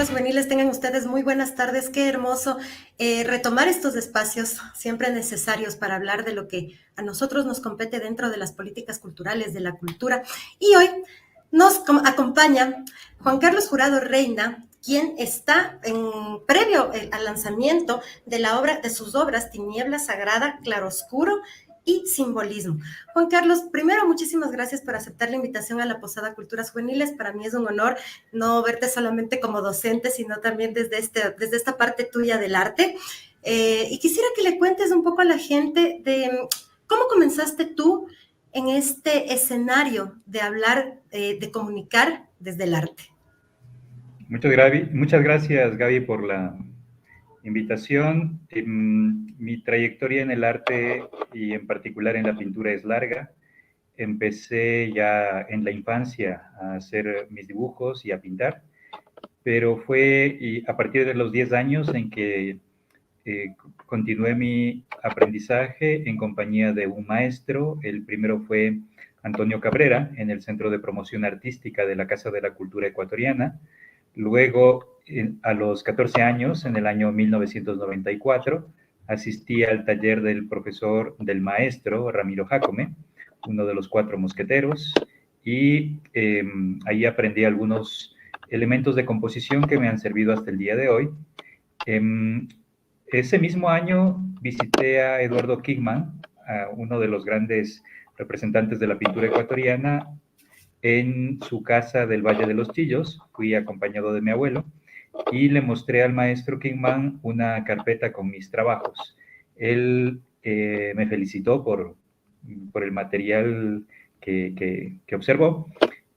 Culturas Juveniles, tengan ustedes muy buenas tardes. Qué hermoso retomar estos espacios siempre necesarios para hablar de lo que a nosotros nos compete dentro de las políticas culturales, de la cultura. Y hoy nos acompaña Juan Carlos Jurado Reina, quien está previo al lanzamiento de la obra, de sus obras Tiniebla Sagrada, Claroscuro y Simbolismo. Juan Carlos, primero, muchísimas gracias por aceptar la invitación a la Posada Culturas Juveniles. Para mí es un honor no verte solamente como docente, sino también desde esta parte tuya del arte. Y quisiera que le cuentes un poco a la gente de cómo comenzaste tú en este escenario de hablar, de comunicar desde el arte. Muchas gracias, Gaby, por la invitación. Mi trayectoria en el arte y en particular en la pintura es larga. Empecé ya en la infancia a hacer mis dibujos y a pintar, pero fue a partir de los 10 años en que continué mi aprendizaje en compañía de un maestro. El primero fue Antonio Cabrera, en el Centro de Promoción Artística de la Casa de la Cultura Ecuatoriana. Luego, a los 14 años, en el año 1994, asistí al taller del maestro Ramiro Jácome, uno de los 4 mosqueteros, y ahí aprendí algunos elementos de composición que me han servido hasta el día de hoy. Ese mismo año visité a Eduardo Kingman, a uno de los grandes representantes de la pintura ecuatoriana, en su casa del Valle de los Chillos. Fui acompañado de mi abuelo y le mostré al maestro Kingman una carpeta con mis trabajos. Él me felicitó por el material que observó,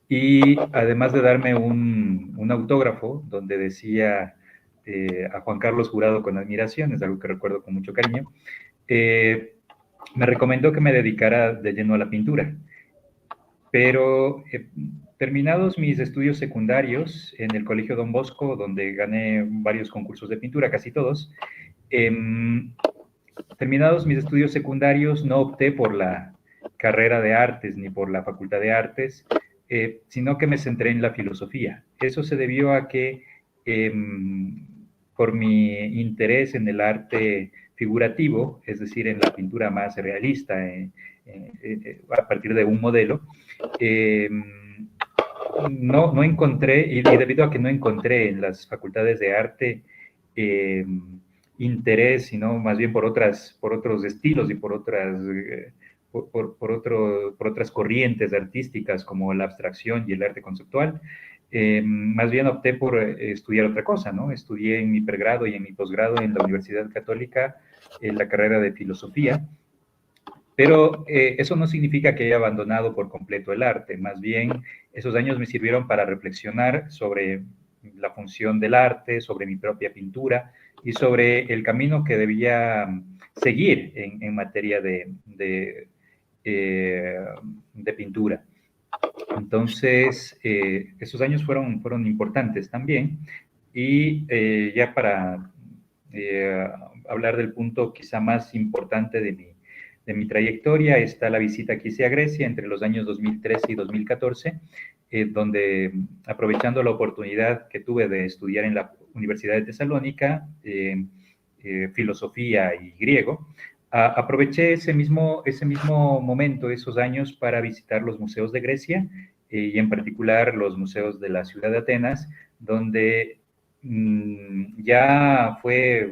y además de darme un autógrafo donde decía a Juan Carlos Jurado con admiración, es algo que recuerdo con mucho cariño, me recomendó que me dedicara de lleno a la pintura. Pero terminados mis estudios secundarios en el Colegio Don Bosco, donde gané varios concursos de pintura, casi todos, terminados mis estudios secundarios no opté por la carrera de artes ni por la facultad de artes, sino que me centré en la filosofía. Eso se debió a que por mi interés en el arte figurativo, es decir, en la pintura más realista, a partir de un modelo, no encontré, y debido a que no encontré en las facultades de arte interés, sino más bien por otros estilos y por otras corrientes artísticas como la abstracción y el arte conceptual, más bien opté por estudiar otra cosa, ¿no? Estudié en mi pregrado y en mi posgrado en la Universidad Católica la carrera de filosofía, pero eso no significa que haya abandonado por completo el arte. Más bien, esos años me sirvieron para reflexionar sobre la función del arte, sobre mi propia pintura y sobre el camino que debía seguir en materia de pintura. Entonces, esos años fueron importantes también. Y ya para hablar del punto quizá más importante de mi trayectoria, está la visita que hice a Grecia entre los años 2013 y 2014, donde, aprovechando la oportunidad que tuve de estudiar en la Universidad de Tesalónica, filosofía y griego, aproveché ese mismo momento, esos años, para visitar los museos de Grecia, y en particular los museos de la ciudad de Atenas, donde ya fue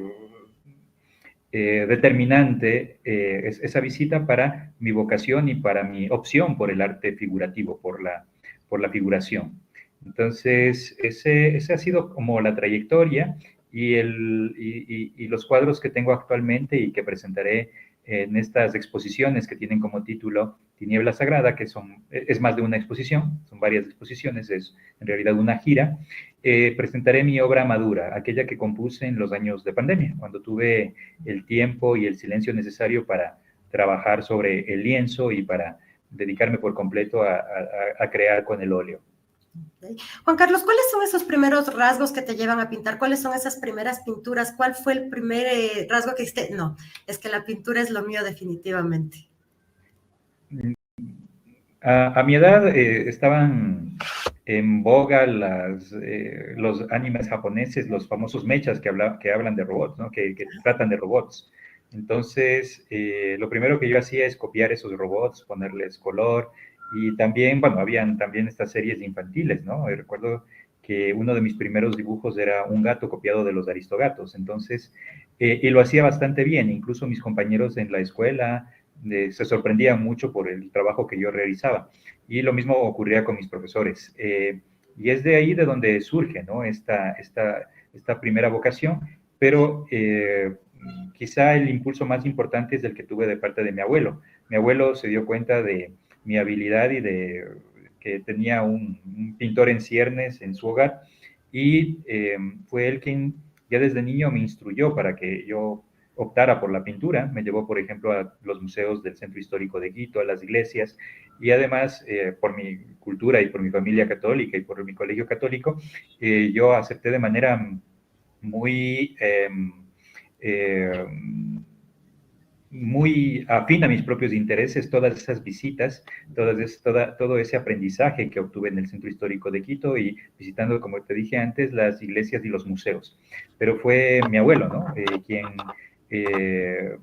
determinante esa visita para mi vocación y para mi opción por el arte figurativo, por la figuración. Entonces, ese ha sido como la trayectoria y los cuadros que tengo actualmente y que presentaré en estas exposiciones que tienen como título Tiniebla Sagrada, que es más de una exposición, son varias exposiciones, es en realidad una gira. Presentaré mi obra madura, aquella que compuse en los años de pandemia, cuando tuve el tiempo y el silencio necesario para trabajar sobre el lienzo y para dedicarme por completo a crear con el óleo. Okay. Juan Carlos, ¿cuáles son esos primeros rasgos que te llevan a pintar? ¿Cuáles son esas primeras pinturas? ¿Cuál fue el primer rasgo que dijiste? No, es que la pintura es lo mío definitivamente. A mi edad estaban en boga los animes japoneses, los famosos mechas que hablan de robots, ¿no? Que tratan de robots. Entonces, lo primero que yo hacía es copiar esos robots, ponerles color y también, bueno, habían también estas series infantiles, ¿no? Y recuerdo que uno de mis primeros dibujos era un gato copiado de los Aristogatos. Entonces, y lo hacía bastante bien, incluso mis compañeros en la escuela se sorprendían mucho por el trabajo que yo realizaba. Y lo mismo ocurría con mis profesores. Y es de ahí de donde surge, ¿no? Esta primera vocación, pero quizá el impulso más importante es el que tuve de parte de mi abuelo. Mi abuelo se dio cuenta de mi habilidad y de que tenía un pintor en ciernes en su hogar y fue él quien ya desde niño me instruyó para que yo optara por la pintura. Me llevó, por ejemplo, a los museos del Centro Histórico de Quito, a las iglesias, y además, por mi cultura y por mi familia católica y por mi colegio católico, yo acepté de manera muy, eh, muy afín a mis propios intereses todas esas visitas, todo ese aprendizaje que obtuve en el Centro Histórico de Quito y visitando, como te dije antes, las iglesias y los museos. Pero fue mi abuelo, ¿no? Quien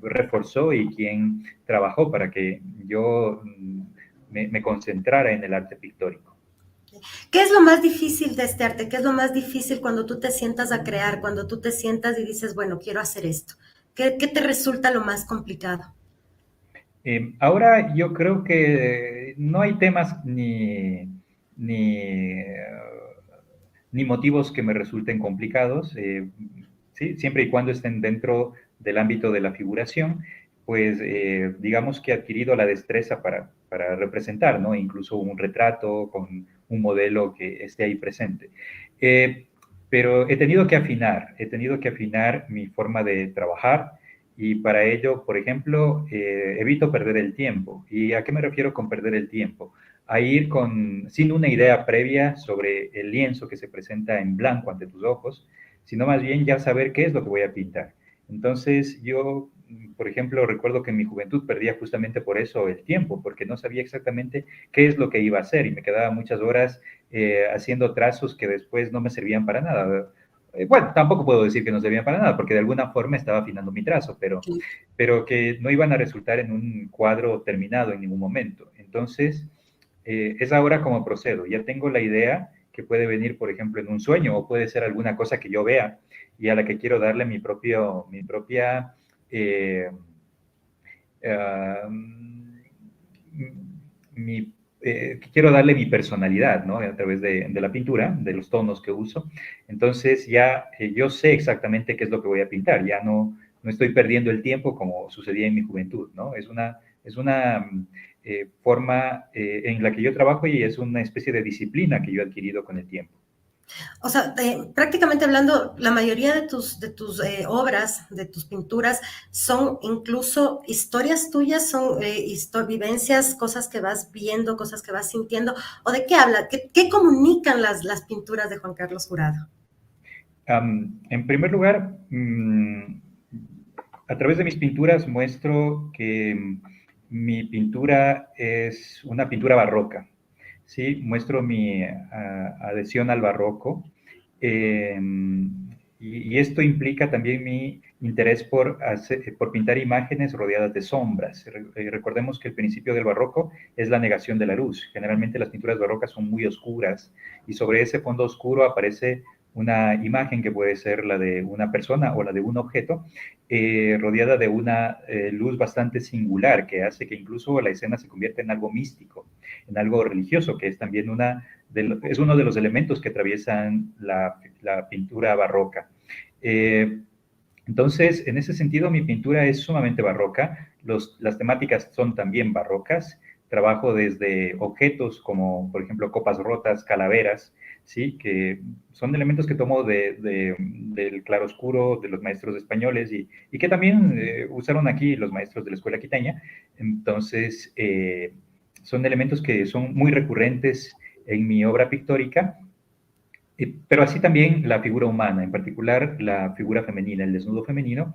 reforzó y quien trabajó para que yo me concentrara en el arte pictórico. ¿Qué es lo más difícil de este arte? ¿Qué es lo más difícil cuando tú te sientas a crear, cuando tú te sientas y dices, bueno, quiero hacer esto? ¿Qué te resulta lo más complicado? Ahora yo creo que no hay temas ni motivos que me resulten complicados, ¿sí? Siempre y cuando estén dentro del ámbito de la figuración, pues digamos que he adquirido la destreza para representar, ¿no? Incluso un retrato con un modelo que esté ahí presente. Eh, pero he tenido que afinar mi forma de trabajar y para ello, por ejemplo, evito perder el tiempo. ¿Y a qué me refiero con perder el tiempo? A ir sin una idea previa sobre el lienzo que se presenta en blanco ante tus ojos, sino más bien ya saber qué es lo que voy a pintar. Entonces yo, por ejemplo, recuerdo que en mi juventud perdía justamente por eso el tiempo, porque no sabía exactamente qué es lo que iba a hacer y me quedaba muchas horas haciendo trazos que después no me servían para nada. Bueno, tampoco puedo decir que no servían para nada, porque de alguna forma estaba afinando mi trazo, pero que no iban a resultar en un cuadro terminado en ningún momento. Entonces, es ahora como procedo. Ya tengo la idea que puede venir, por ejemplo, en un sueño o puede ser alguna cosa que yo vea y a la que quiero darle mi propia eh, uh, mi, quiero darle mi personalidad, ¿no? A través de la pintura, de los tonos que uso. Entonces ya yo sé exactamente qué es lo que voy a pintar, ya no estoy perdiendo el tiempo como sucedía en mi juventud, ¿no? Es una forma en la que yo trabajo y es una especie de disciplina que yo he adquirido con el tiempo. O sea, prácticamente hablando, la mayoría de tus obras, de tus pinturas, son incluso historias tuyas, son vivencias, cosas que vas viendo, cosas que vas sintiendo. ¿O de qué habla? ¿Qué comunican las pinturas de Juan Carlos Jurado? En primer lugar, a través de mis pinturas muestro que mi pintura es una pintura barroca. ¿Sí? Muestro mi adhesión al barroco eh, y esto implica también mi interés por pintar imágenes rodeadas de sombras. Recordemos que el principio del barroco es la negación de la luz. Generalmente las pinturas barrocas son muy oscuras y sobre ese fondo oscuro aparece una imagen que puede ser la de una persona o la de un objeto, rodeada de una luz bastante singular que hace que incluso la escena se convierta en algo místico, en algo religioso, que es también es uno de los elementos que atraviesan la pintura barroca. Entonces, en ese sentido, mi pintura es sumamente barroca, las temáticas son también barrocas, trabajo desde objetos como, por ejemplo, copas rotas, calaveras, ¿sí? Que son elementos que tomo del claroscuro de los maestros españoles y que también usaron aquí los maestros de la escuela quiteña. Entonces, son elementos que son muy recurrentes en mi obra pictórica, pero así también la figura humana, en particular la figura femenina, el desnudo femenino,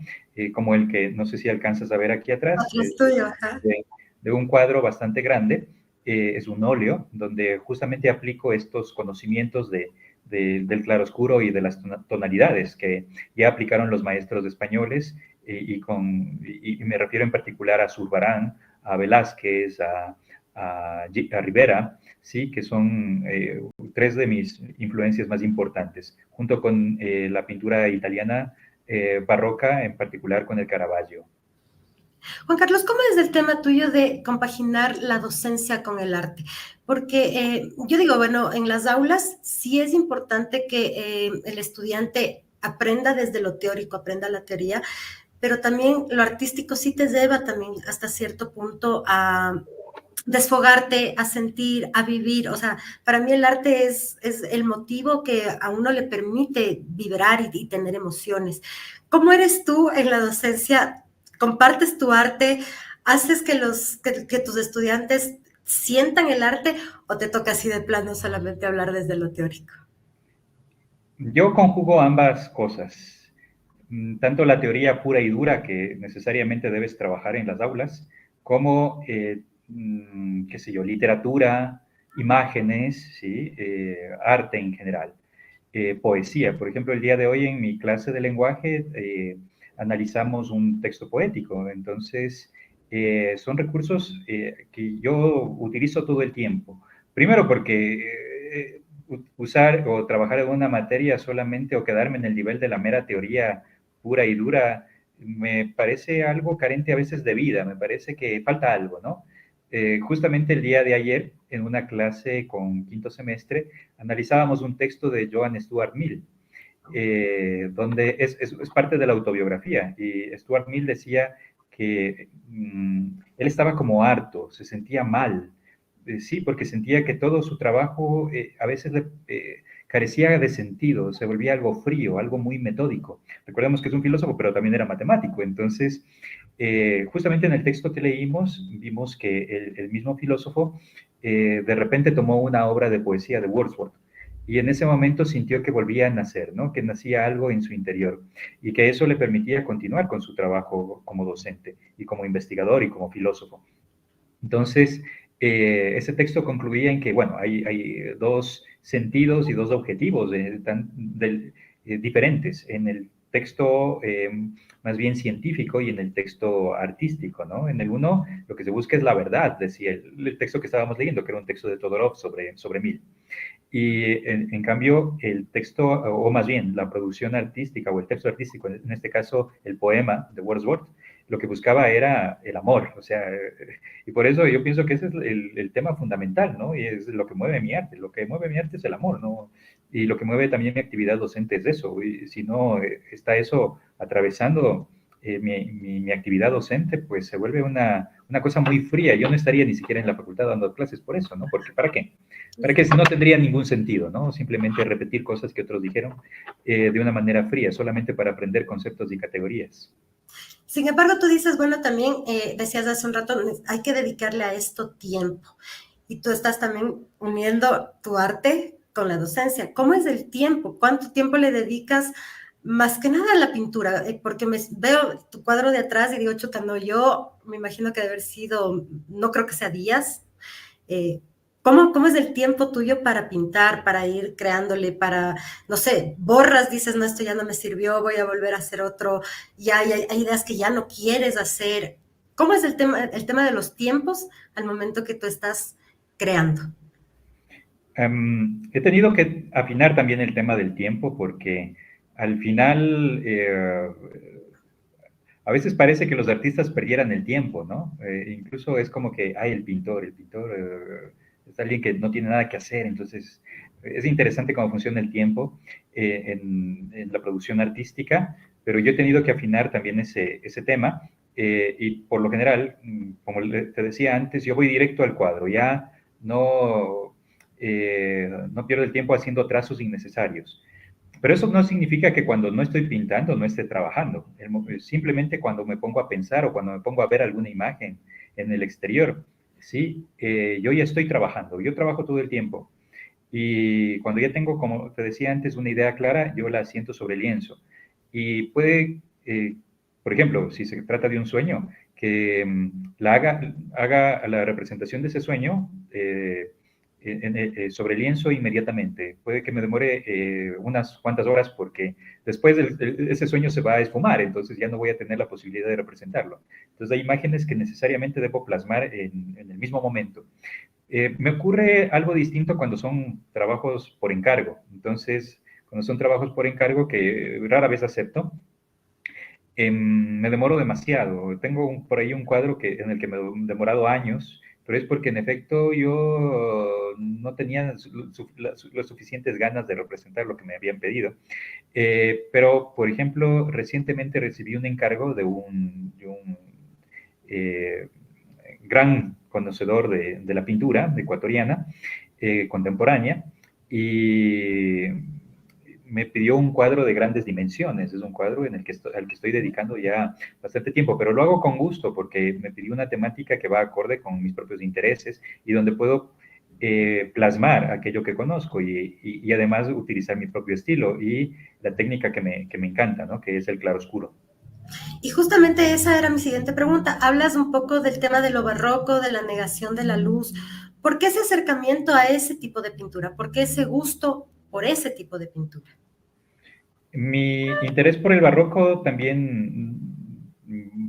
como el que no sé si alcanzas a ver aquí atrás, Otro estudio, ajá. de, de un cuadro bastante grande, es un óleo donde justamente aplico estos conocimientos del claroscuro y de las tonalidades que ya aplicaron los maestros españoles y me refiero en particular a Zurbarán, a Velázquez, a Rivera, ¿sí? Que son tres de mis influencias más importantes, junto con la pintura italiana barroca, en particular con el Caravaggio. Juan Carlos, ¿cómo es el tema tuyo de compaginar la docencia con el arte? Porque yo digo, bueno, en las aulas sí es importante que el estudiante aprenda desde lo teórico, aprenda la teoría, pero también lo artístico sí te lleva también hasta cierto punto a desfogarte, a sentir, a vivir. O sea, para mí el arte es el motivo que a uno le permite vibrar y tener emociones. ¿Cómo eres tú en la docencia? ¿Compartes tu arte? ¿Haces que tus estudiantes sientan el arte o te toca así de plano solamente hablar desde lo teórico? Yo conjugo ambas cosas, tanto la teoría pura y dura que necesariamente debes trabajar en las aulas, como, qué sé yo, literatura, imágenes, ¿sí? Arte en general. Poesía, por ejemplo, el día de hoy en mi clase de lenguaje analizamos un texto poético, entonces son recursos que yo utilizo todo el tiempo. Primero porque usar o trabajar en una materia solamente o quedarme en el nivel de la mera teoría pura y dura me parece algo carente a veces de vida, me parece que falta algo, ¿no? Justamente el día de ayer, en una clase con quinto semestre, analizábamos un texto de Joan Stuart Mill, donde es parte de la autobiografía, y Stuart Mill decía que él estaba como harto, se sentía mal, sí, porque sentía que todo su trabajo a veces carecía de sentido, se volvía algo frío, algo muy metódico. Recordemos que es un filósofo, pero también era matemático. Entonces, justamente en el texto que leímos, vimos que el mismo filósofo de repente tomó una obra de poesía de Wordsworth y en ese momento sintió que volvía a nacer, ¿no? Que nacía algo en su interior y que eso le permitía continuar con su trabajo como docente y como investigador y como filósofo. Entonces, ese texto concluía en que, bueno, hay dos sentidos y dos objetivos diferentes en el texto más bien científico y en el texto artístico, ¿no? En el uno, lo que se busca es la verdad, decía el texto que estábamos leyendo, que era un texto de Todorov sobre Mill. Y en cambio, el texto, o más bien la producción artística o el texto artístico, en este caso el poema de Wordsworth, lo que buscaba era el amor, o sea, y por eso yo pienso que ese es el tema fundamental, ¿no? Y es lo que mueve mi arte, lo que mueve mi arte es el amor, ¿no? Y lo que mueve también mi actividad docente es eso, y si no está eso atravesando mi actividad docente, pues se vuelve una cosa muy fría. Yo no estaría ni siquiera en la facultad dando clases por eso, ¿no? Porque ¿para qué? Para que no tendría ningún sentido, ¿no? Simplemente repetir cosas que otros dijeron de una manera fría, solamente para aprender conceptos y categorías. Sin embargo, tú dices, bueno, también decías hace un rato, hay que dedicarle a esto tiempo. Y tú estás también uniendo tu arte con la docencia. ¿Cómo es el tiempo? ¿Cuánto tiempo le dedicas más que nada a la pintura? Porque veo tu cuadro de atrás y digo, chuta, no, yo me imagino que debe haber sido, no creo que sea días. Eh, ¿Cómo es el tiempo tuyo para pintar, para ir creándole, para, no sé, borras, dices, no, esto ya no me sirvió, voy a volver a hacer otro, ya hay ideas que ya no quieres hacer? ¿Cómo es el tema de los tiempos al momento que tú estás creando? He tenido que afinar también el tema del tiempo porque al final a veces parece que los artistas perdieran el tiempo, ¿no? Incluso es como que, ay, el pintor es alguien que no tiene nada que hacer, entonces es interesante cómo funciona el tiempo en la producción artística, pero yo he tenido que afinar también ese tema y por lo general, como te decía antes, yo voy directo al cuadro, ya no pierdo el tiempo haciendo trazos innecesarios. Pero eso no significa que cuando no estoy pintando no esté trabajando. Simplemente cuando me pongo a pensar o cuando me pongo a ver alguna imagen en el exterior, sí, yo ya estoy trabajando. Yo trabajo todo el tiempo. Y cuando ya tengo, como te decía antes, una idea clara, yo la asiento sobre el lienzo. Y puede, por ejemplo, si se trata de un sueño, que haga la representación de ese sueño sobre lienzo inmediatamente. Puede que me demore unas cuantas horas porque después ese sueño se va a esfumar, entonces ya no voy a tener la posibilidad de representarlo. Entonces hay imágenes que necesariamente debo plasmar en el mismo momento. Me ocurre algo distinto cuando son trabajos por encargo. Entonces, cuando son trabajos por encargo que rara vez acepto, me demoro demasiado. Tengo por ahí un cuadro en el que me he demorado años, pero es porque en efecto yo no tenía las suficientes ganas de representar lo que me habían pedido. Pero, por ejemplo, recientemente recibí un encargo de un gran conocedor de la pintura ecuatoriana contemporánea y me pidió un cuadro de grandes dimensiones. Es un cuadro en el que al que estoy dedicando ya bastante tiempo, pero lo hago con gusto porque me pidió una temática que va acorde con mis propios intereses y donde puedo plasmar aquello que conozco y además utilizar mi propio estilo y la técnica que me encanta, ¿no? Que es el claroscuro. Y justamente esa era mi siguiente pregunta. Hablas un poco del tema de lo barroco, de la negación de la luz. ¿Por qué ese acercamiento a ese tipo de pintura? ¿Por qué ese gusto por ese tipo de pintura? Mi interés por el barroco también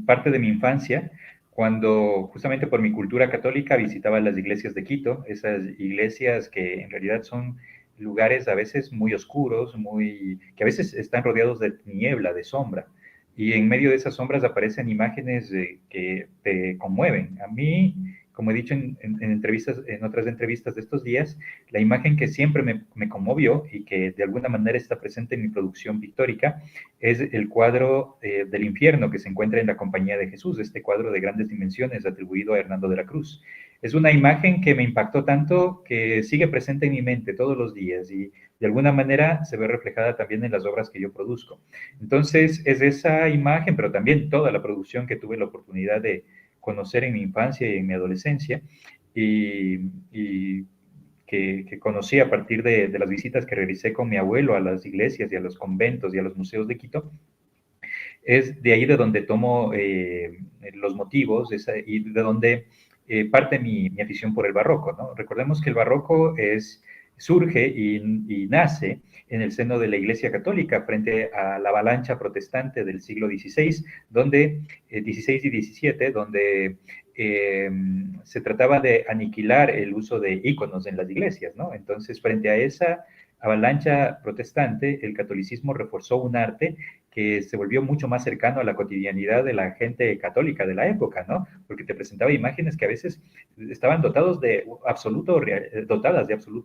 parte de mi infancia, cuando justamente por mi cultura católica visitaba las iglesias de Quito, esas iglesias que en realidad son lugares a veces muy oscuros, que a veces están rodeados de niebla, de sombra, y en medio de esas sombras aparecen imágenes que te conmueven. A mí, como he dicho en otras entrevistas de estos días, la imagen que siempre me conmovió y que de alguna manera está presente en mi producción pictórica es el cuadro del infierno que se encuentra en la Compañía de Jesús, este cuadro de grandes dimensiones atribuido a Hernando de la Cruz. Es una imagen que me impactó tanto que sigue presente en mi mente todos los días y de alguna manera se ve reflejada también en las obras que yo produzco. Entonces es esa imagen, pero también toda la producción que tuve la oportunidad de conocer en mi infancia y en mi adolescencia y que conocí a partir de las visitas que realicé con mi abuelo a las iglesias y a los conventos y a los museos de Quito, es de ahí de donde tomo los motivos y de donde parte mi afición por el barroco, ¿no? Recordemos que el barroco surge y nace en el seno de la Iglesia Católica frente a la avalancha protestante del siglo XVI, donde, XVI y XVII, donde se trataba de aniquilar el uso de íconos en las iglesias, ¿no? Entonces, frente a esa avalancha protestante, el catolicismo reforzó un arte que se volvió mucho más cercano a la cotidianidad de la gente católica de la época, ¿no? Porque te presentaba imágenes que a veces estaban dotadas de absoluto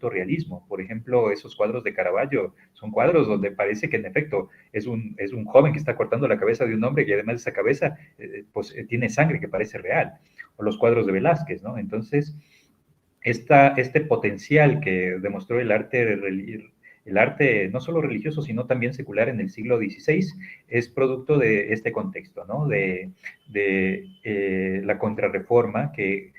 realismo. Por ejemplo, esos cuadros de Caravaggio son cuadros donde parece que en efecto es un joven que está cortando la cabeza de un hombre y además esa cabeza tiene sangre que parece real. O los cuadros de Velázquez, ¿no? Entonces, este potencial que demostró el arte no solo religioso, sino también secular en el siglo XVI, es producto de este contexto, ¿no? De la contrarreforma que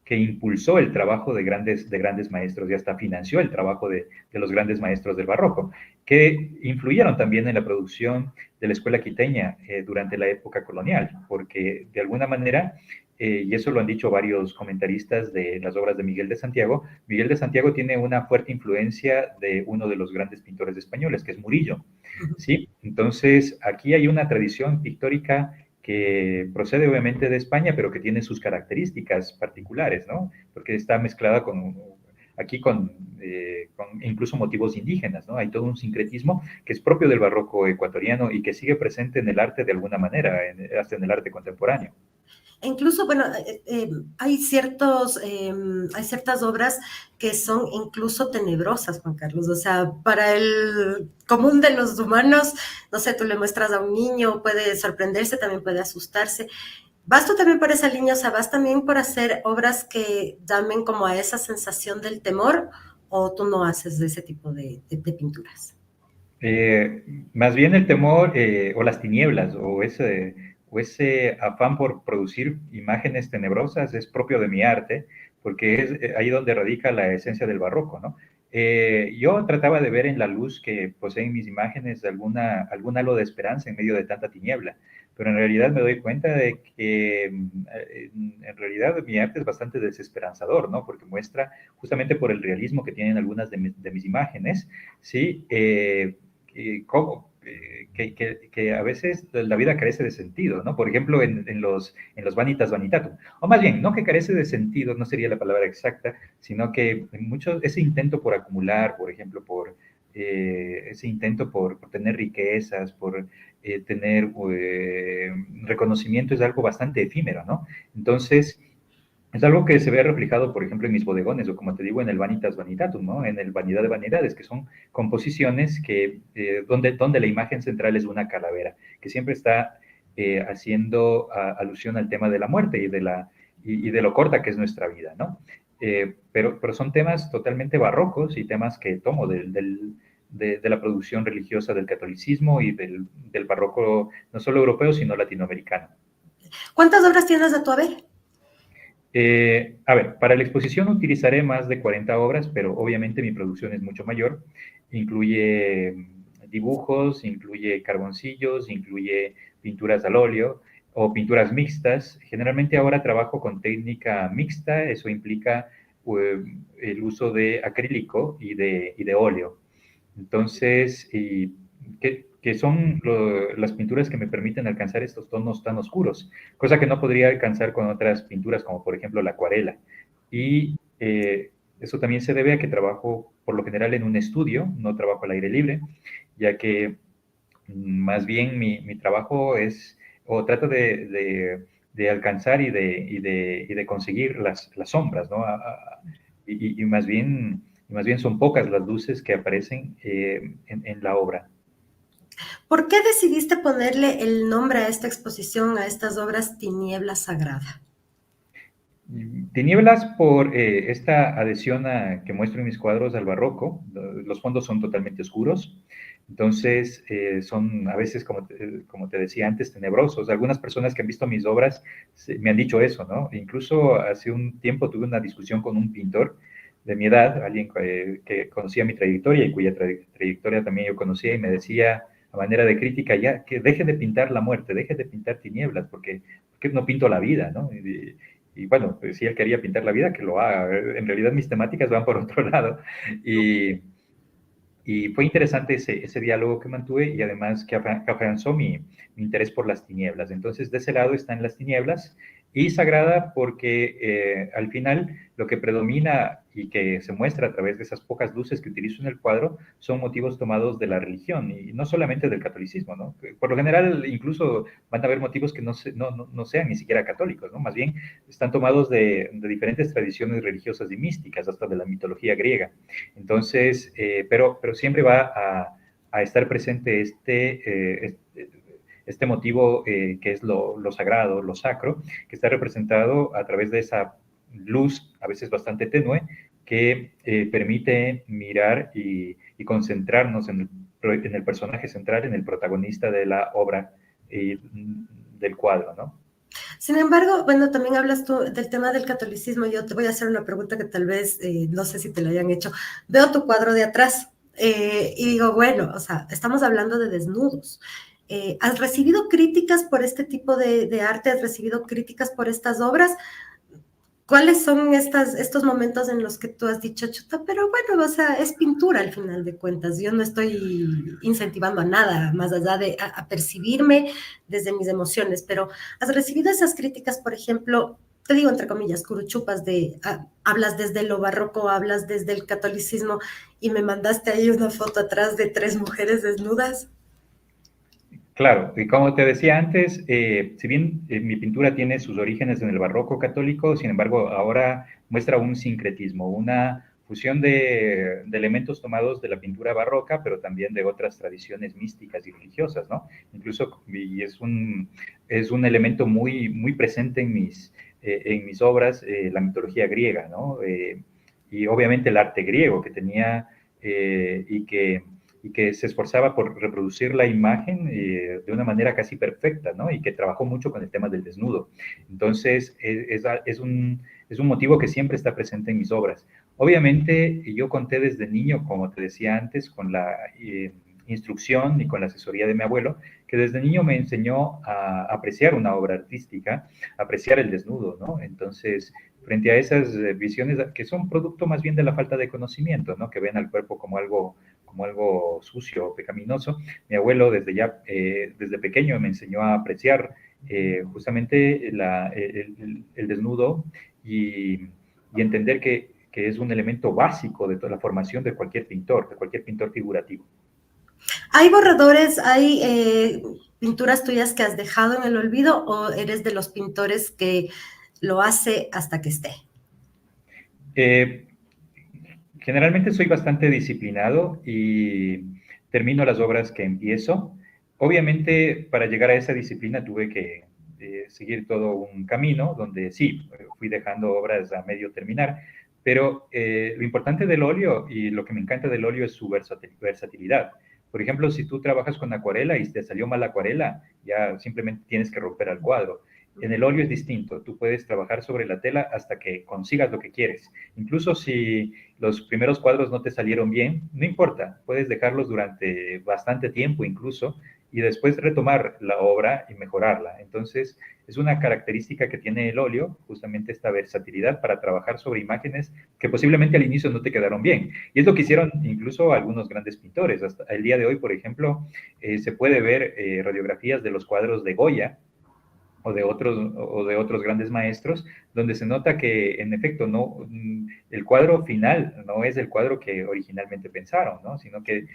impulsó el trabajo de grandes maestros y hasta financió el trabajo de los grandes maestros del barroco, que influyeron también en la producción de la escuela quiteña durante la época colonial, porque de alguna manera, y eso lo han dicho varios comentaristas de las obras de Miguel de Santiago tiene una fuerte influencia de uno de los grandes pintores españoles, que es Murillo, ¿sí? Entonces, aquí hay una tradición pictórica que procede obviamente de España, pero que tiene sus características particulares, ¿no? Porque está mezclada con incluso motivos indígenas, ¿no? Hay todo un sincretismo que es propio del barroco ecuatoriano y que sigue presente en el arte de alguna manera, hasta en el arte contemporáneo. Incluso, bueno, hay ciertas obras que son incluso tenebrosas, Juan Carlos. O sea, para el común de los humanos, no sé, tú le muestras a un niño, puede sorprenderse, también puede asustarse. ¿Vas tú también por esa línea? O sea, ¿vas también por hacer obras que llamen como a esa sensación del temor? ¿O tú no haces de ese tipo de pinturas? Más bien el temor o las tinieblas o ese afán por producir imágenes tenebrosas es propio de mi arte, porque es ahí donde radica la esencia del barroco, ¿no? Yo trataba de ver en la luz que poseen mis imágenes algún halo de esperanza en medio de tanta tiniebla, pero en realidad me doy cuenta de que en realidad mi arte es bastante desesperanzador, ¿no? Porque muestra, justamente por el realismo que tienen algunas de mis imágenes, ¿sí? Cómo, que a veces la vida carece de sentido, ¿no? Por ejemplo, en los Vanitas Vanitatum, o más bien, no que carece de sentido, no sería la palabra exacta, sino que ese intento por acumular, por ejemplo, ese intento por tener riquezas, por tener reconocimiento es algo bastante efímero, ¿no? Entonces, es algo que se ve reflejado, por ejemplo, en mis bodegones, o como te digo, en el Vanitas Vanitatum, ¿no? En el Vanidad de Vanidades, que son composiciones donde la imagen central es una calavera, que siempre está haciendo alusión al tema de la muerte y de lo corta que es nuestra vida, ¿no? Pero son temas totalmente barrocos y temas que tomo de la producción religiosa del catolicismo y del barroco, no solo europeo, sino latinoamericano. ¿Cuántas obras tienes de tu haber? A ver, para la exposición utilizaré más de 40 obras, pero obviamente mi producción es mucho mayor. Incluye dibujos, incluye carboncillos, incluye pinturas al óleo o pinturas mixtas. Generalmente ahora trabajo con técnica mixta, eso implica el uso de acrílico y de óleo. Entonces, que son las pinturas que me permiten alcanzar estos tonos tan oscuros, cosa que no podría alcanzar con otras pinturas, como por ejemplo la acuarela. Y eso también se debe a que trabajo por lo general en un estudio, no trabajo al aire libre, ya que más bien mi trabajo es, o trato de alcanzar y de conseguir las sombras, ¿no? Y más bien son pocas las luces que aparecen en la obra. ¿Por qué decidiste ponerle el nombre a esta exposición, a estas obras Tiniebla Sagrada? Tinieblas por esta adhesión que muestro en mis cuadros al barroco. Los fondos son totalmente oscuros, entonces son a veces, como te decía antes, tenebrosos. Algunas personas que han visto mis obras me han dicho eso, ¿no? Incluso hace un tiempo tuve una discusión con un pintor de mi edad, alguien que conocía mi trayectoria y cuya trayectoria también yo conocía, y me decía a manera de crítica, ya, que deje de pintar la muerte, deje de pintar tinieblas, porque no pinto la vida, ¿no? Y bueno, pues, si él quería pintar la vida, que lo haga. En realidad mis temáticas van por otro lado. Y, y fue interesante ese diálogo que mantuve y además que afianzó mi interés por las tinieblas. Entonces, de ese lado están las tinieblas y sagrada porque al final lo que predomina y que se muestra a través de esas pocas luces que utilizo en el cuadro son motivos tomados de la religión y no solamente del catolicismo, ¿no? Por lo general, incluso van a haber motivos que no sean ni siquiera católicos, ¿no? Más bien están tomados de diferentes tradiciones religiosas y místicas, hasta de la mitología griega. Entonces, pero siempre va a estar presente este motivo que es lo sagrado, lo sacro, que está representado a través de esa luz, a veces bastante tenue, que permite mirar y concentrarnos en el personaje central, en el protagonista de la obra del cuadro, ¿no? Sin embargo, bueno, también hablas tú del tema del catolicismo. Yo te voy a hacer una pregunta que tal vez, no sé si te la hayan hecho. Veo tu cuadro de atrás y digo, bueno, o sea, estamos hablando de desnudos. ¿Has recibido críticas por este tipo de arte? ¿Has recibido críticas por estas obras? ¿Cuáles son estos momentos en los que tú has dicho, chuta, pero bueno, o sea, es pintura al final de cuentas? Yo no estoy incentivando a nada más allá de a percibirme desde mis emociones, pero ¿has recibido esas críticas, por ejemplo, te digo entre comillas, curuchupas de, hablas desde lo barroco, hablas desde el catolicismo y me mandaste ahí una foto atrás de 3 mujeres desnudas? Claro, y como te decía antes, si bien mi pintura tiene sus orígenes en el barroco católico, sin embargo, ahora muestra un sincretismo, una fusión de elementos tomados de la pintura barroca, pero también de otras tradiciones místicas y religiosas, ¿no? Incluso, y es un elemento muy presente en mis obras, la mitología griega, ¿no? Y obviamente el arte griego que tenía y que se esforzaba por reproducir la imagen de una manera casi perfecta, ¿no? Y que trabajó mucho con el tema del desnudo. Entonces, es un motivo que siempre está presente en mis obras. Obviamente, yo conté desde niño, como te decía antes, con instrucción ni con la asesoría de mi abuelo, que desde niño me enseñó a apreciar una obra artística, a apreciar el desnudo, ¿no? Entonces, frente a esas visiones que son producto más bien de la falta de conocimiento, ¿no? Que ven al cuerpo como algo sucio o pecaminoso, mi abuelo desde pequeño me enseñó a apreciar justamente el desnudo y entender que es un elemento básico de toda la formación de cualquier pintor figurativo. ¿Hay borradores, hay pinturas tuyas que has dejado en el olvido o eres de los pintores que lo hace hasta que esté? Eh, Generalmente soy bastante disciplinado y termino las obras que empiezo. Obviamente, para llegar a esa disciplina tuve que seguir todo un camino donde sí, fui dejando obras a medio terminar, pero lo importante del óleo y lo que me encanta del óleo es su versatilidad. Por ejemplo, si tú trabajas con acuarela y te salió mal la acuarela, ya simplemente tienes que romper el cuadro. En el óleo es distinto, tú puedes trabajar sobre la tela hasta que consigas lo que quieres. Incluso si los primeros cuadros no te salieron bien, no importa, puedes dejarlos durante bastante tiempo incluso y después retomar la obra y mejorarla. Entonces, es una característica que tiene el óleo, justamente esta versatilidad para trabajar sobre imágenes que posiblemente al inicio no te quedaron bien. Y es lo que hicieron incluso algunos grandes pintores. Hasta el día de hoy, por ejemplo, se puede ver radiografías de los cuadros de Goya, o de otros grandes maestros, donde se nota que en efecto el cuadro final no es el cuadro que originalmente pensaron, ¿no? Sino que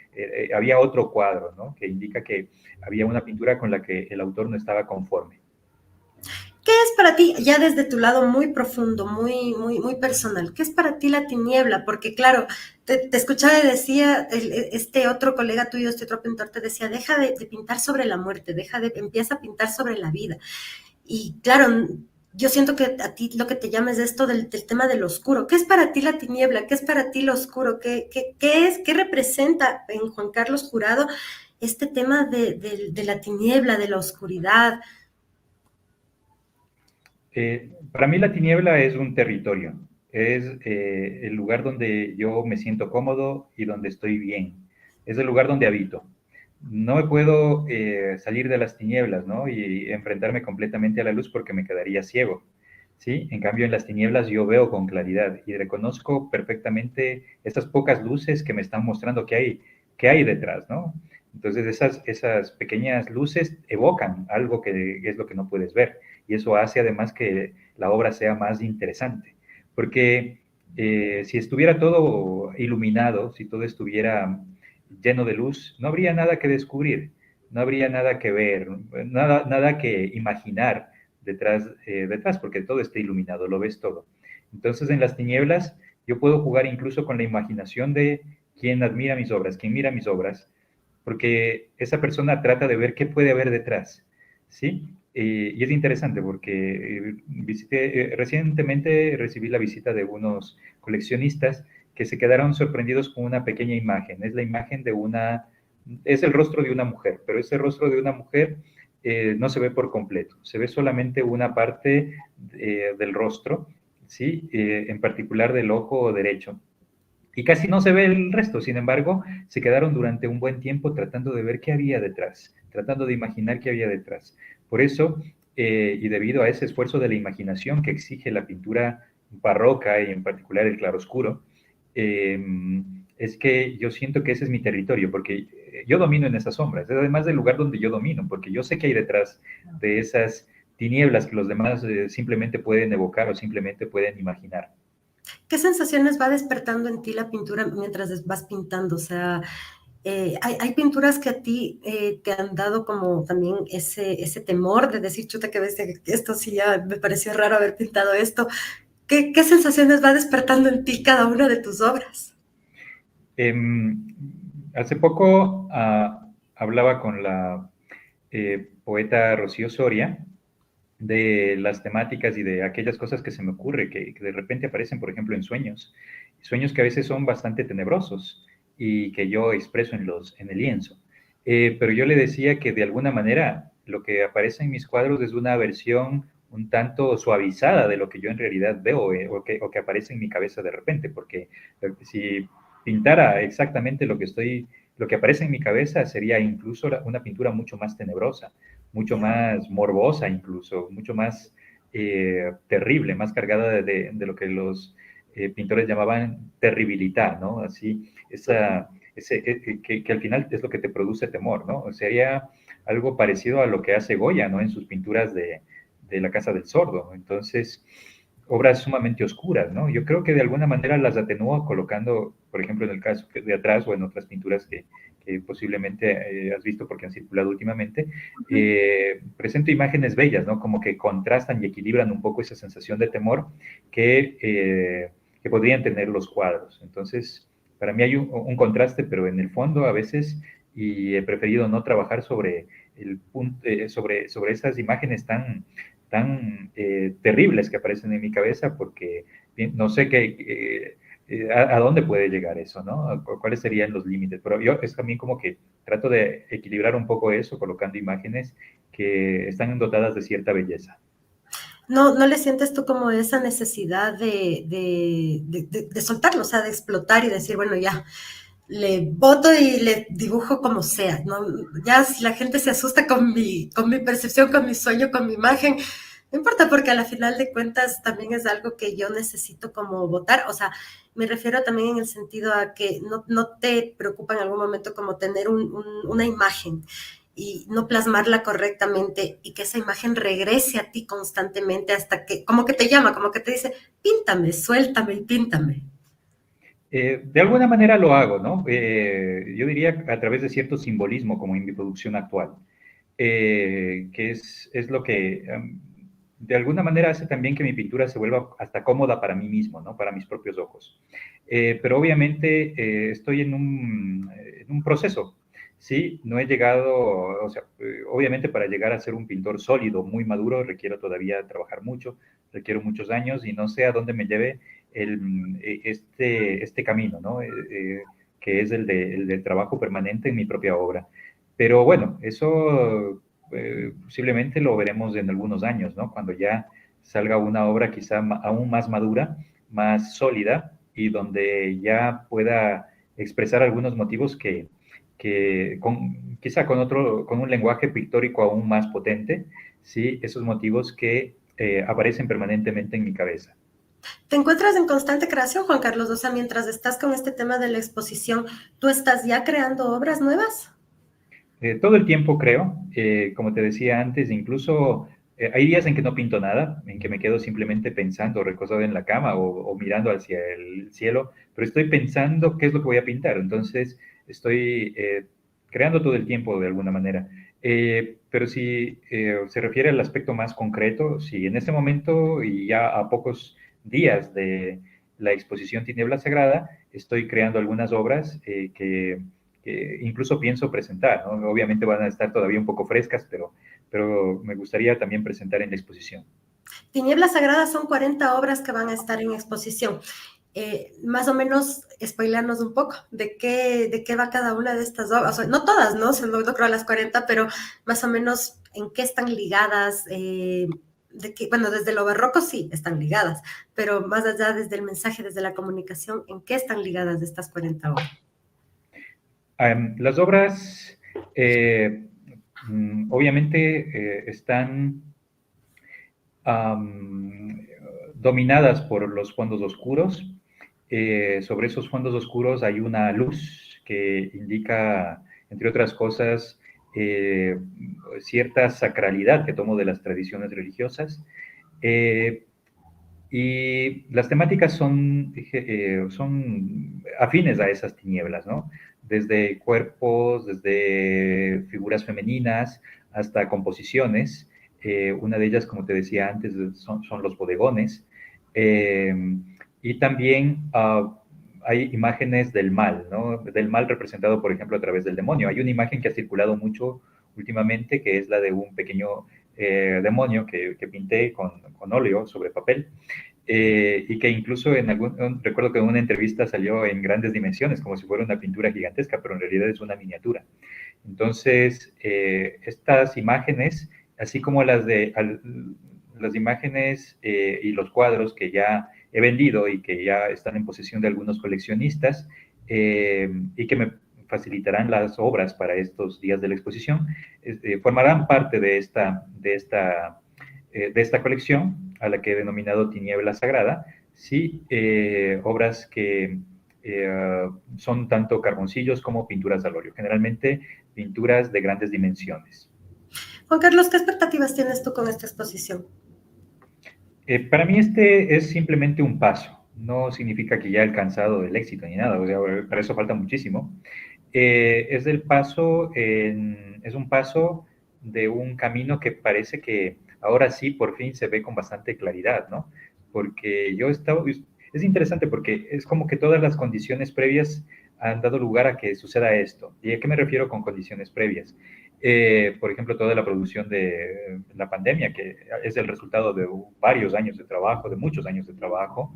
había otro cuadro, ¿no? Que indica que había una pintura con la que el autor no estaba conforme. ¿Qué es para ti, ya desde tu lado muy profundo, muy personal, qué es para ti la tiniebla? Porque claro, te escuchaba y decía, este otro colega tuyo, este otro pintor te decía, deja de pintar sobre la muerte, empieza a pintar sobre la vida. Y claro, yo siento que a ti lo que te llama es esto del tema del oscuro. ¿Qué es para ti la tiniebla? ¿Qué es para ti lo oscuro? ¿Qué representa en Juan Carlos Jurado este tema de la tiniebla, de la oscuridad? Para mí la tiniebla es un territorio, es el lugar donde yo me siento cómodo y donde estoy bien, es el lugar donde habito. No me puedo salir de las tinieblas, ¿no? Y enfrentarme completamente a la luz porque me quedaría ciego, ¿sí? En cambio, en las tinieblas yo veo con claridad y reconozco perfectamente estas pocas luces que me están mostrando que hay detrás, ¿no? Entonces, esas pequeñas luces evocan algo que es lo que no puedes ver y eso hace además que la obra sea más interesante, porque si estuviera todo iluminado, si todo estuviera lleno de luz, no habría nada que descubrir, no habría nada que ver, nada que imaginar detrás, porque todo está iluminado, lo ves todo. Entonces, en las tinieblas, yo puedo jugar incluso con la imaginación de quien admira mis obras, quien mira mis obras, porque esa persona trata de ver qué puede haber detrás, ¿sí? Y es interesante porque recientemente recibí la visita de unos coleccionistas que se quedaron sorprendidos con una pequeña imagen. Es la imagen es el rostro de una mujer, pero ese rostro de una mujer no se ve por completo, se ve solamente una parte del rostro, ¿sí? En particular del ojo derecho. Y casi no se ve el resto, sin embargo, se quedaron durante un buen tiempo tratando de ver qué había detrás, tratando de imaginar qué había detrás. Por eso, y debido a ese esfuerzo de la imaginación que exige la pintura barroca y en particular el claroscuro, eh, es que yo siento que ese es mi territorio, porque yo domino en esas sombras, es además del lugar donde yo domino, porque yo sé que hay detrás de esas tinieblas que los demás simplemente pueden evocar o simplemente pueden imaginar. ¿Qué sensaciones va despertando en ti la pintura mientras vas pintando? O sea, hay pinturas que a ti te han dado como también ese temor de decir, chuta, que ves, esto sí ya me pareció raro haber pintado esto. ¿Qué sensaciones va despertando en ti cada una de tus obras? Eh, Hace poco hablaba con la poeta Rocío Soria de las temáticas y de aquellas cosas que se me ocurre, que de repente aparecen, por ejemplo, en sueños que a veces son bastante tenebrosos y que yo expreso en el lienzo. Pero yo le decía que de alguna manera lo que aparece en mis cuadros es una versión un tanto suavizada de lo que yo en realidad veo o que aparece en mi cabeza de repente, porque si pintara exactamente lo que estoy lo que aparece en mi cabeza sería incluso una pintura mucho más tenebrosa, mucho más morbosa incluso, mucho más terrible, más cargada de lo que los pintores llamaban terribilidad, ¿no? Así, que al final es lo que te produce temor, ¿no? Sería algo parecido a lo que hace Goya, ¿no? En sus pinturas de La Casa del Sordo. Entonces, obras sumamente oscuras, ¿no? Yo creo que de alguna manera las atenúo colocando, por ejemplo, en el caso de atrás o en otras pinturas que posiblemente has visto porque han circulado últimamente, presento imágenes bellas, ¿no? Como que contrastan y equilibran un poco esa sensación de temor que podrían tener los cuadros. Entonces, para mí hay un contraste, pero en el fondo a veces, y he preferido no trabajar sobre sobre esas imágenes tan terribles que aparecen en mi cabeza, porque no sé a dónde puede llegar eso, ¿no? ¿Cuáles serían los límites? Pero yo es también como que trato de equilibrar un poco eso, colocando imágenes que están dotadas de cierta belleza. ¿No le sientes tú como esa necesidad de soltarlo, o sea, de explotar y decir, bueno, ya, le boto y le dibujo como sea, ¿no? Ya si la gente se asusta con mi percepción, con mi sueño, con mi imagen, no importa, porque a la final de cuentas también es algo que yo necesito como votar, o sea, me refiero también en el sentido a que no te preocupa en algún momento como tener una imagen y no plasmarla correctamente y que esa imagen regrese a ti constantemente hasta que, como que te llama, como que te dice, píntame, suéltame y píntame. De alguna manera lo hago, ¿no? Yo diría a través de cierto simbolismo, como en mi producción actual, que es lo que de alguna manera hace también que mi pintura se vuelva hasta cómoda para mí mismo, ¿no? Para mis propios ojos. Pero obviamente estoy en un proceso, ¿sí? No he llegado, o sea, obviamente para llegar a ser un pintor sólido, muy maduro, requiero todavía trabajar mucho, requiero muchos años y no sé a dónde me lleve este camino, ¿no? Que es el del trabajo permanente en mi propia obra. Pero bueno, eso posiblemente lo veremos en algunos años, ¿no? Cuando ya salga una obra quizá aún más madura, más sólida y donde ya pueda expresar algunos motivos quizá con un lenguaje pictórico aún más potente, ¿sí? Esos motivos que aparecen permanentemente en mi cabeza. ¿Te encuentras en constante creación, Juan Carlos? O sea, mientras estás con este tema de la exposición, ¿tú estás ya creando obras nuevas? Todo el tiempo creo, como te decía antes, incluso hay días en que no pinto nada, en que me quedo simplemente pensando, recostado en la cama o mirando hacia el cielo, pero estoy pensando qué es lo que voy a pintar, entonces estoy creando todo el tiempo de alguna manera. Pero si se refiere al aspecto más concreto, si en este momento y ya a pocos días de la exposición Tiniebla Sagrada, estoy creando algunas obras que incluso pienso presentar, ¿no? Obviamente van a estar todavía un poco frescas, pero me gustaría también presentar en la exposición. Tinieblas Sagradas son 40 obras que van a estar en exposición. Más o menos, spoilernos un poco de qué va cada una de estas obras. O sea, no todas, ¿no? No creo las 40, pero más o menos en qué están ligadas. Bueno, desde lo barroco sí están ligadas, pero más allá desde el mensaje, desde la comunicación, ¿en qué están ligadas estas 40 obras? Las obras, obviamente, están um, dominadas por los fondos oscuros. Sobre esos fondos oscuros hay una luz que indica, entre otras cosas, cierta sacralidad que tomo de las tradiciones religiosas. Eh, y las temáticas son afines a esas tinieblas, ¿no? Desde cuerpos, desde figuras femeninas, hasta composiciones. Una de ellas, como te decía antes, son los bodegones. Eh, y también hay imágenes del mal, ¿no? Del mal representado, por ejemplo, a través del demonio. Hay una imagen que ha circulado mucho últimamente, que es la de un pequeño demonio que pinté con óleo sobre papel. Y que incluso recuerdo que en una entrevista salió en grandes dimensiones, como si fuera una pintura gigantesca, pero en realidad es una miniatura. Entonces, estas imágenes, así como las imágenes y los cuadros que ya he vendido y que ya están en posesión de algunos coleccionistas y facilitarán las obras para estos días de la exposición, formarán parte de esta colección, a la que he denominado Tiniebla Sagrada, sí, obras que son tanto carboncillos como pinturas al óleo, generalmente pinturas de grandes dimensiones. Juan Carlos, ¿qué expectativas tienes tú con esta exposición? Para mí este es simplemente un paso, no significa que ya he alcanzado el éxito ni nada, o sea, para eso falta muchísimo. Es un paso de un camino que parece que ahora sí por fin se ve con bastante claridad, ¿no? Porque es interesante porque es como que todas las condiciones previas han dado lugar a que suceda esto. ¿Y a qué me refiero con condiciones previas? Por ejemplo, toda la producción de la pandemia, que es el resultado de varios años de trabajo, de muchos años de trabajo.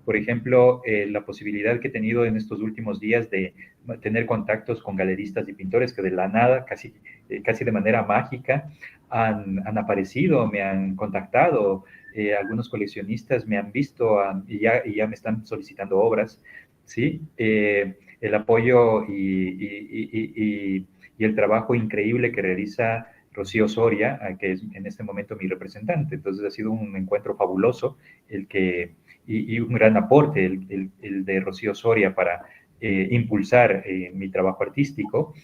Por ejemplo, la posibilidad que he tenido en estos últimos días de tener contactos con galeristas y pintores que de la nada, casi de manera mágica, han aparecido, me han contactado, algunos coleccionistas me han visto y ya me están solicitando obras, ¿sí? El apoyo y el trabajo increíble que realiza Rocío Soria, que es en este momento mi representante. Entonces ha sido un encuentro fabuloso y un gran aporte el de Rocío Soria para impulsar mi trabajo artístico.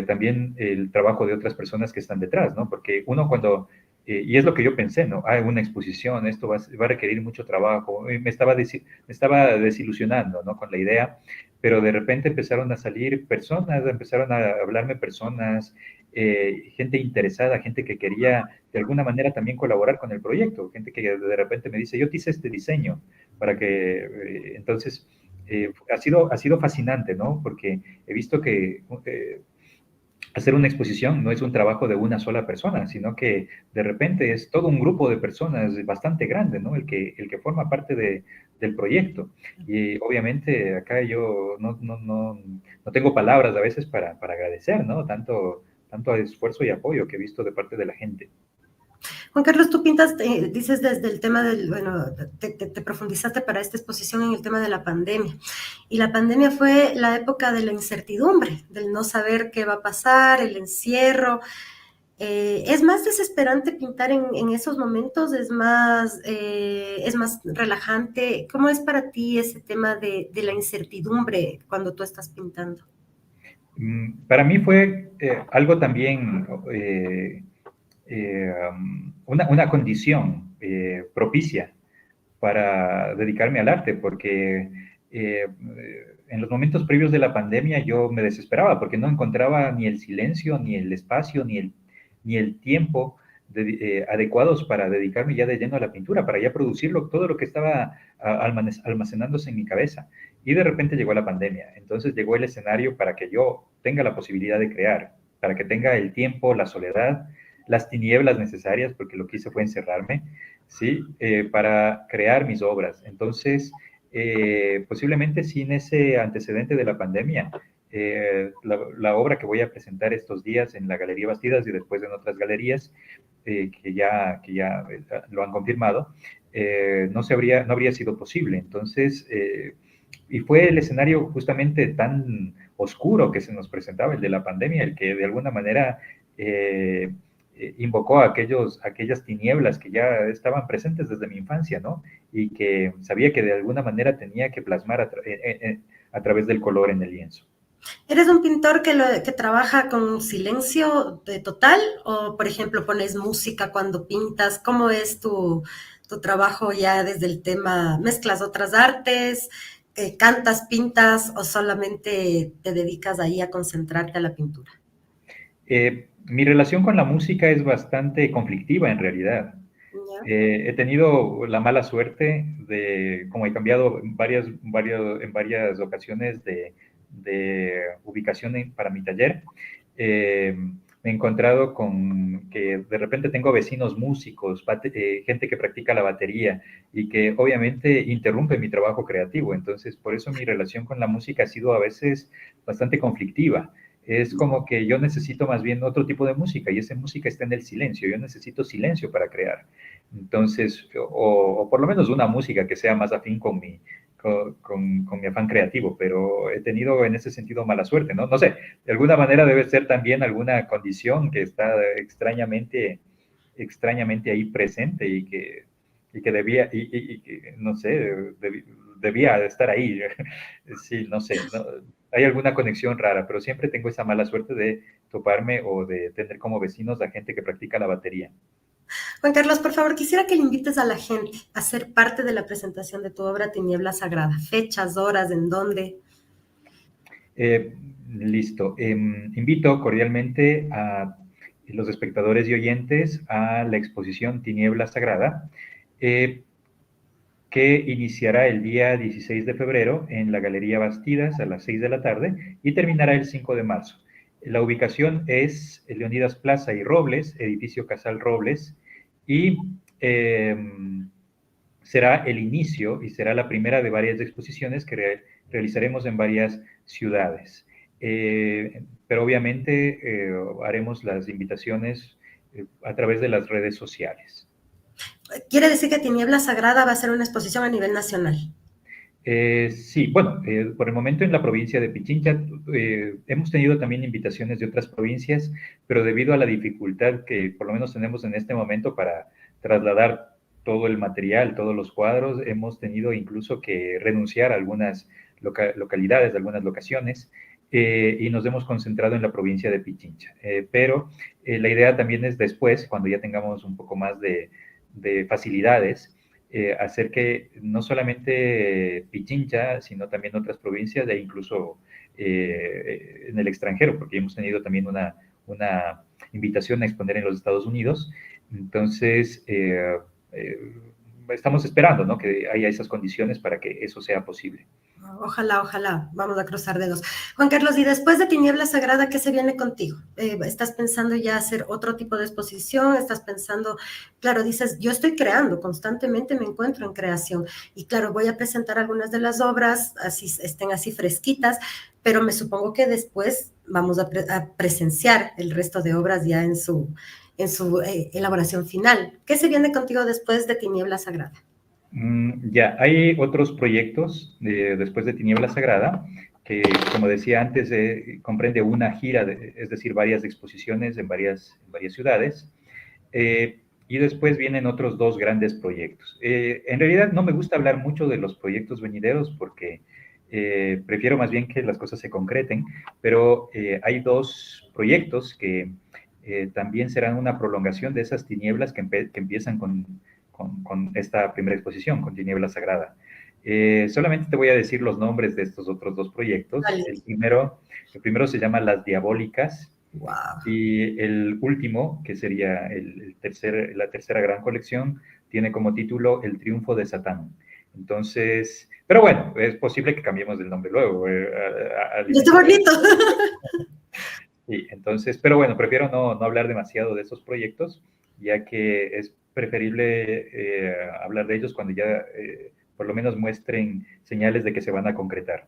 También el trabajo de otras personas que están detrás, ¿no? Porque uno cuando y es lo que yo pensé, ¿no? Hay una exposición, esto va a requerir mucho trabajo. Me estaba desilusionando, ¿no? Con la idea, pero de repente empezaron a salir personas, empezaron a hablarme personas, gente interesada, gente que quería de alguna manera también colaborar con el proyecto, gente que de repente me dice, yo te hice este diseño para que, entonces, ha sido fascinante, ¿no? Porque he visto que hacer una exposición no es un trabajo de una sola persona, sino que de repente es todo un grupo de personas bastante grande, ¿no? El que forma parte del proyecto. Y obviamente acá yo no tengo palabras a veces para agradecer, ¿no? Tanto esfuerzo y apoyo que he visto de parte de la gente. Juan Carlos, tú pintas, dices desde el tema del, bueno, te profundizaste para esta exposición en el tema de la pandemia. Y la pandemia fue la época de la incertidumbre, del no saber qué va a pasar, el encierro. ¿Es más desesperante pintar en esos momentos? ¿Es más relajante? ¿Cómo es para ti ese tema de la incertidumbre cuando tú estás pintando? Para mí fue algo también, una condición propicia para dedicarme al arte, porque en los momentos previos de la pandemia yo me desesperaba porque no encontraba ni el silencio, ni el espacio, ni el tiempo adecuados para dedicarme ya de lleno a la pintura, para ya producirlo, todo lo que estaba almacenándose en mi cabeza. Y de repente llegó la pandemia. Entonces llegó el escenario para que yo tenga la posibilidad de crear, para que tenga el tiempo, la soledad, las tinieblas necesarias, porque lo que hice fue encerrarme, ¿sí? Para crear mis obras. Entonces, posiblemente sin ese antecedente de la pandemia, la obra que voy a presentar estos días en la Galería Bastidas y después en otras galerías que ya lo han confirmado, no habría sido posible. Entonces, y fue el escenario justamente tan oscuro que se nos presentaba, el de la pandemia, el que de alguna manera invocó a aquellas tinieblas que ya estaban presentes desde mi infancia, ¿no? Y que sabía que de alguna manera tenía que plasmar a través del color en el lienzo. ¿Eres un pintor que trabaja con silencio total o, por ejemplo, pones música cuando pintas? ¿Cómo es tu trabajo ya desde el tema? ¿Mezclas otras artes? ¿Cantas, pintas o solamente te dedicas ahí a concentrarte a la pintura? Mi relación con la música es bastante conflictiva en realidad. ¿Ya? He tenido la mala suerte como he cambiado en varias ocasiones de ubicación para mi taller, me he encontrado con que de repente tengo vecinos músicos, gente que practica la batería y que obviamente interrumpe mi trabajo creativo. Entonces, por eso mi relación con la música ha sido a veces bastante conflictiva. Es como que yo necesito más bien otro tipo de música y esa música está en el silencio. Yo necesito silencio para crear. Entonces, o por lo menos una música que sea más afín con mi afán creativo, pero he tenido en ese sentido mala suerte, ¿no? No sé, de alguna manera debe ser también alguna condición que está extrañamente ahí presente y que debía, no sé, debía estar ahí. Sí, no sé, no, hay alguna conexión rara, pero siempre tengo esa mala suerte de toparme o de tener como vecinos a gente que practica la batería. Juan Carlos, por favor, quisiera que le invites a la gente a ser parte de la presentación de tu obra Tiniebla Sagrada. Fechas, horas, en dónde. Listo. Invito cordialmente a los espectadores y oyentes a la exposición Tiniebla Sagrada, que iniciará el día 16 de febrero en la Galería Bastidas a las 6 de la tarde y terminará el 5 de marzo. La ubicación es Leonidas Plaza y Robles, edificio Casal Robles, y será el inicio y será la primera de varias exposiciones que realizaremos en varias ciudades. Pero obviamente haremos las invitaciones a través de las redes sociales. Quiere decir que Tiniebla Sagrada va a ser una exposición a nivel nacional. Sí, bueno, por el momento en la provincia de Pichincha hemos tenido también invitaciones de otras provincias, pero debido a la dificultad que por lo menos tenemos en este momento para trasladar todo el material, todos los cuadros, hemos tenido incluso que renunciar a algunas localidades, a algunas locaciones, y nos hemos concentrado en la provincia de Pichincha. Pero la idea también es después, cuando ya tengamos un poco más de facilidades, hacer que no solamente Pichincha, sino también otras provincias e incluso en el extranjero, porque hemos tenido también una invitación a exponer en los Estados Unidos. Entonces, estamos esperando, ¿no?, que haya esas condiciones para que eso sea posible. Ojalá, ojalá, vamos a cruzar dedos. Juan Carlos, y después de Tiniebla Sagrada, ¿qué se viene contigo? ¿Estás pensando ya hacer otro tipo de exposición? ¿Estás pensando, claro, dices, yo estoy creando, constantemente me encuentro en creación, y claro, voy a presentar algunas de las obras, así estén así fresquitas, pero me supongo que después vamos a presenciar el resto de obras ya en su elaboración final. ¿Qué se viene contigo después de Tiniebla Sagrada? Ya, hay otros proyectos después de Tiniebla Sagrada, que como decía antes, comprende una gira, es decir, varias exposiciones en varias ciudades, y después vienen otros dos grandes proyectos. En realidad no me gusta hablar mucho de los proyectos venideros porque prefiero más bien que las cosas se concreten, pero hay dos proyectos que también serán una prolongación de esas tinieblas que empiezan con esta primera exposición, con Tiniebla Sagrada. Solamente te voy a decir los nombres de estos otros dos proyectos. Vale. El primero se llama Las Diabólicas. Wow. Y el último, que sería la tercera gran colección, tiene como título El Triunfo de Satán. Entonces, pero bueno, es posible que cambiemos el nombre luego. ¡Está bonito! Sí, entonces, pero bueno, prefiero no hablar demasiado de esos proyectos, ya que es preferible hablar de ellos cuando ya por lo menos muestren señales de que se van a concretar.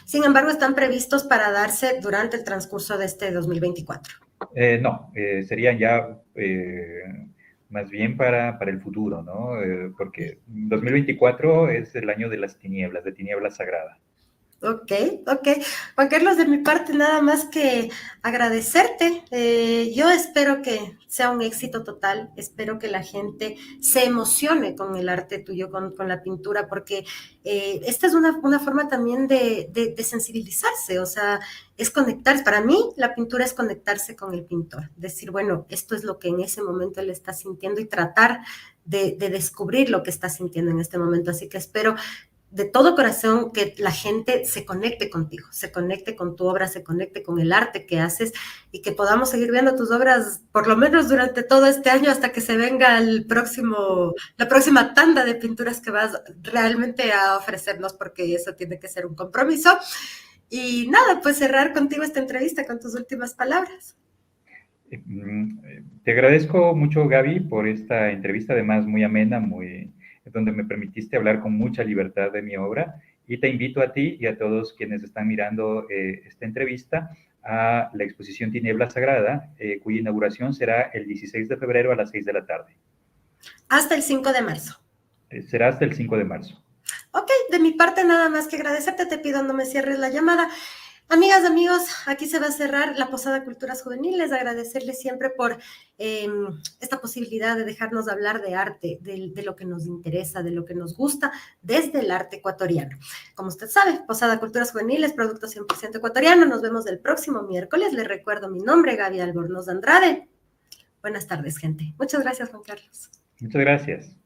Sin embargo, están previstos para darse durante el transcurso de este 2024. No, serían ya más bien para el futuro, ¿no? Porque 2024 es el año de las tinieblas, de Tiniebla Sagrada. Ok, ok. Juan Carlos, de mi parte, nada más que agradecerte. Yo espero que sea un éxito total. Espero que la gente se emocione con el arte tuyo, con la pintura, porque esta es una forma también de sensibilizarse. O sea, es conectarse. Para mí, la pintura es conectarse con el pintor. Decir, bueno, esto es lo que en ese momento él está sintiendo y tratar de descubrir lo que está sintiendo en este momento. Así que espero de todo corazón que la gente se conecte contigo, se conecte con tu obra, se conecte con el arte que haces y que podamos seguir viendo tus obras por lo menos durante todo este año hasta que se venga la próxima tanda de pinturas que vas realmente a ofrecernos, porque eso tiene que ser un compromiso. Y nada, pues cerrar contigo esta entrevista con tus últimas palabras. Te agradezco mucho, Gaby, por esta entrevista, además muy amena, donde me permitiste hablar con mucha libertad de mi obra, y te invito a ti y a todos quienes están mirando esta entrevista a la exposición Tiniebla Sagrada, cuya inauguración será el 16 de febrero a las 6 de la tarde. Hasta el 5 de marzo. Será hasta el 5 de marzo. Ok, de mi parte nada más que agradecerte, te pido no me cierres la llamada. Amigas, amigos, aquí se va a cerrar la Posada Culturas Juveniles, agradecerles siempre por esta posibilidad de dejarnos hablar de arte, de lo que nos interesa, de lo que nos gusta, desde el arte ecuatoriano. Como usted sabe, Posada Culturas Juveniles, producto 100% ecuatoriano, nos vemos el próximo miércoles, les recuerdo mi nombre, Gaby Albornoz Andrade. Buenas tardes, gente. Muchas gracias, Juan Carlos. Muchas gracias.